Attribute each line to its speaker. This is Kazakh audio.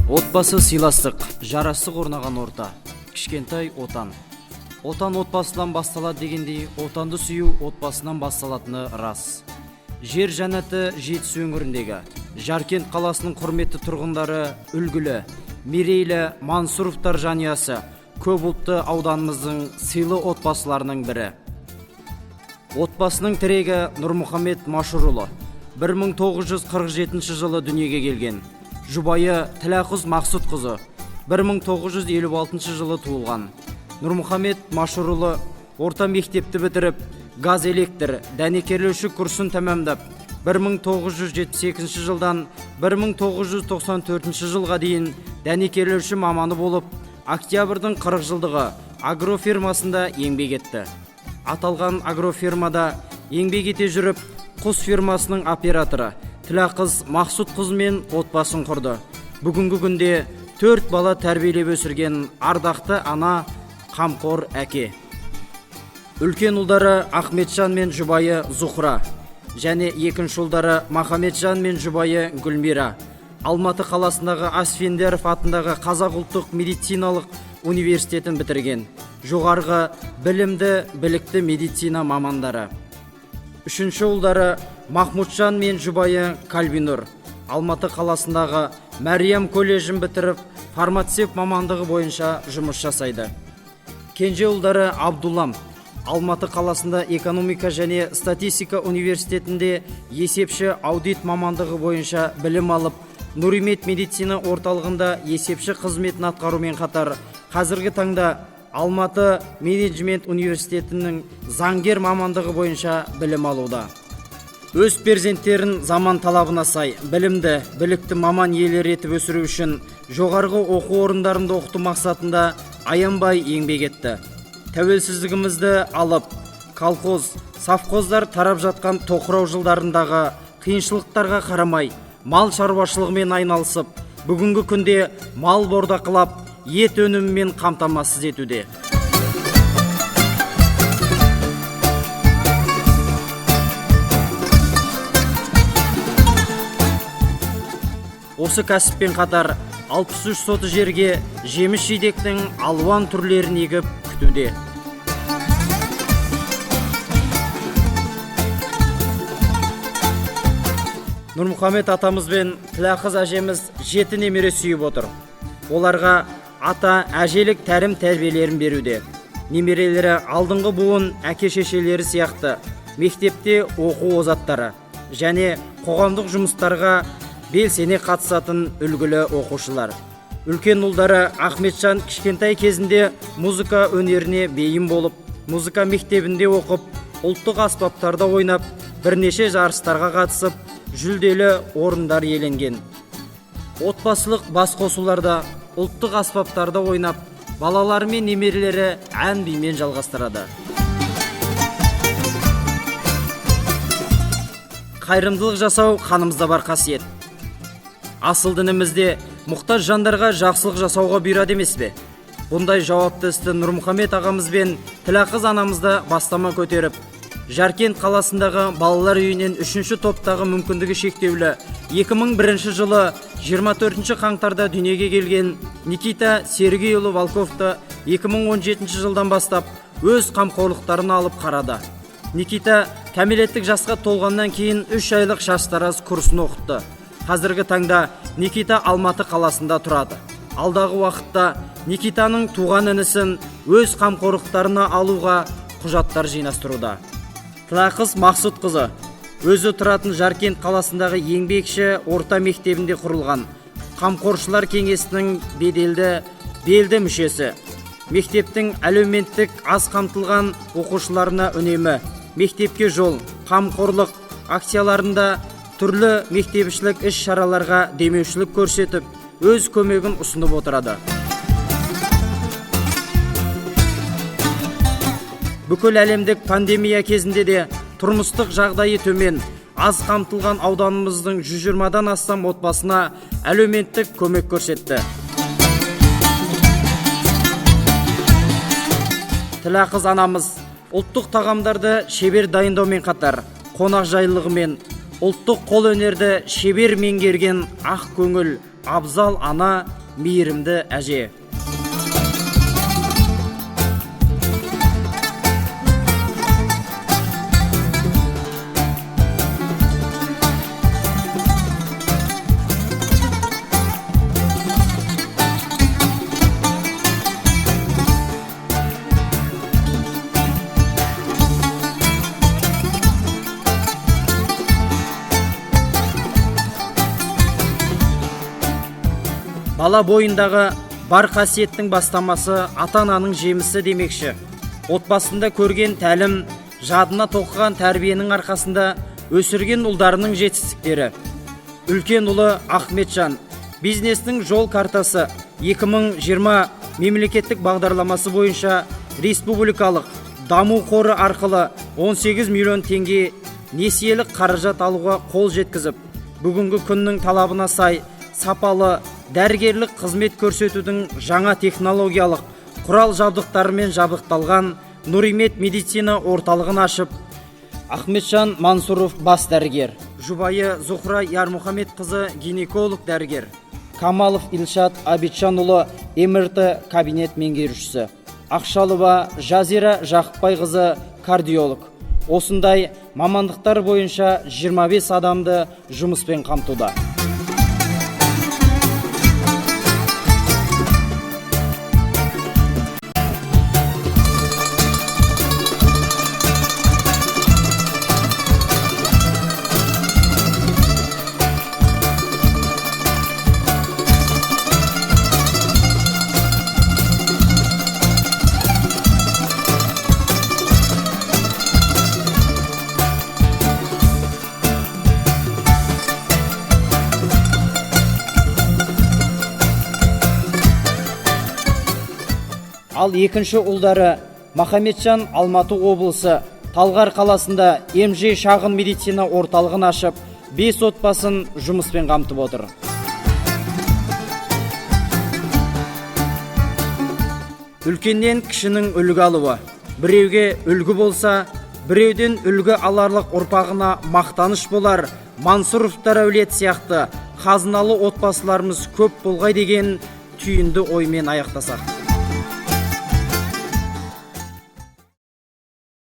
Speaker 1: Отбасы сыйластық, жарастық орнаған орта. Кішкентай отан. Отан отбасынан басталады дегендей, отанды сүю отбасынан басталатыны рас. Жер жәннаты Жетісу өңіріндегі Жаркент қаласының құрметті тұрғындары үлгілі, мерейлі Мансуровтар жанұясы көп ұлтты ауданымыздың сыйлы отбасыларының бірі. Отбасының тірегі Нұрмұхамед Машурұлы 1947 жылы дүниеге келген. Жұбайы Тілақұз Мақсұтқызы 1956 жылы туылған. Нұрмұхамед Машурұлы орта мектепті бітіріп, газ электр дәнекерлеуші курсын тәмамдап, 1978 жылдан 1994 жылға дейін дәнекерлеуші маманы болып, Октябрьдің 40 жылдығы агрофирмасында еңбек етті. Аталған агрофирмада еңбек ете жүріп, құс фирмасының операторы Тілақұз Мақсұтқызымен отбасын құрды. Бүгінгі күнде 4 бала тәрбиелеп өсірген ардақты ана, қамқор әке. Үлкен ұлдары Ахметжан мен жұбайы Зухра, және екінші ұлдары Махамеджан мен жұбайы Гүлмира. Алматы қаласындағы Асфендияров атындағы Қазақ ұлттық медициналық университетін бітірген. Жоғарғы білімді, білікті медицина мамандары. Үшінші ұлдары Махмуджан мен жұбайы Кальбинур. Алматы қаласындағы Мәриям колледжін бітіріп, фармацевт мамандығы бойынша жұмыс жасайды. Кенже ұлдары Абдуллам. Алматы қаласында экономика және статистика университетінде есепші аудит мамандығы бойынша білім алып, Нұримет медицина орталығында есепші қызметін атқарумен қатар, қазіргі таңда Алматы менеджмент университетінің заңгер мамандығы бойынша білім алуда. Өз перзенттерін заман талабына сай, білімді, білікті маман иелері етіп өсіру үшін жоғарғы оқу орындарында оқыту мақсатында аянбай еңбек етті. Тәуелсіздігімізді алып, колхоз, совхоздар тарап жатқан тоқырау жылдарындағы қиыншылықтарға қарамай, мал шаруашылығымен айналысып, бүгінгі күнде мал бордақылап, ет өнімімен қамтамасыз етуде. Осы кәсіппен қатар 63 соты жерге жеміс жидектің алуан түрлерін егіп күтуде. Нұрмұхамед атамыз бен Тілақұз әжеміз 7 немере сүйіп отыр. Оларға ата әжелік тәрім тәрбиелерін беруде. Немерелері алдыңғы буын әке-шешелері сияқты мектепте оқу озаттары және қоғамдық жұмыстарға белсене қатысатын үлгілі оқушылар. Үлкен ұлдары Ахметжан кішкентай кезінде музыка өнеріне бейім болып, музыка мектебінде оқып, ұлттық аспаптарда ойнап, бірнеше жарыстарға қатысып, жүлделі орындар иеленген. Отбасылық бас қосуларда ұлттық аспаптарда ойнап, балалары мен немерелері ән бимен жалғастырады. Қайырымдылық жасау қанымызда бар қасиет. Асыл дінімізде мұқтаж жандарға жақсылық жасауға бұйырады емес пе? Бұндай жауапты істі Нұрмұхамед ағамыз бен Тілақұз анамызда бастама көтеріп, Жаркент қаласындағы балалар үйінен 3-ші топтағы мүмкіндігі шектеулі 2001 жылы 24 қаңтарда дүниеге келген Никита Сергейұлы Волковты 2017 жылдан бастап өз қамқорлықтарын алып қарады. Никита кәмелеттік жасқа толғаннан кейін 3 айлық шаштараз курсын оқытты. Қазіргі таңда Никита Алматы қаласында тұрады. Алдағы уақытта Никитаның туған інісін өз қамқорлықтарына алуға құжаттар жинастыруда. Тілақұз Мақсұтқызы өзі тұратын Жаркент қаласындағы еңбекші орта мектебінде құрылған қамқоршылар кеңесінің белді мүшесі. Мектептің әлеуметтік аз қамтылған оқушыларына үнемі мектепке жол, қамқорлық акцияларында түрлі мектепішілік іс шараларға демеушілік көрсетіп, өз көмегін ұсынып отырады. Бүкіл әлемдік пандемия кезінде де тұрмыстық жағдайы төмен, аз қамтылған ауданымыздың 120-дан астам отбасына әлеуметтік көмек көрсетті. Тілақұз анамыз ұлттық тағамдарды шебер дайындаумен қатар, қонақ жайлылығымен, ұлттық қол өнерді шебер меңгерген ақ көңіл, абзал ана, мейірімді әже. Бала бойындағы бар қасиеттің бастамасы ата-ананың жемісі демекші. Отбасында көрген тәлім, жадына тоқыған тәрбиенің арқасында өсірген ұлдарының жетістіктері. Үлкен ұлы Ахметжан бизнестің жол картасы 2020 мемлекеттік бағдарламасы бойынша республикалық даму қоры арқылы 18 миллион теңге несиелік қаражат алуға қол жеткізіп, бүгінгі күннің талабына сай сапалы дәрігерлік қызмет көрсетудің жаңа технологиялық құрал жабдықтарымен жабдықталған Нұримет медицина орталығын ашып, Ахметжан Мансуров бас дәрігер, жұбайы Зухра Ярмұхамед қызы гинеколог дәрігер, Камалов Илшат Абитжанұлы МРТ кабинет меңгерушісі, Ақшалова Жазира Жақыпбай қызы кардиолог. Осындай мамандықтар бойынша 25 адамды жұмыспен қамтуда. Ал екінші ұлдары Махамбетжан Алматы облысы Талғар қаласында МЖ шағын медицина орталығын ашып, 5 отбасын жұмыспен қамтып отыр. Үлкеннен кішінің үлгі алуы. Біреуге үлгі болса, біреуден үлгі аларлық ұрпағына мақтаныш болар. Мансуровтар әулет сияқты қазыналы отбасыларымыз көп болғай деген түйінді оймен аяқтасақ.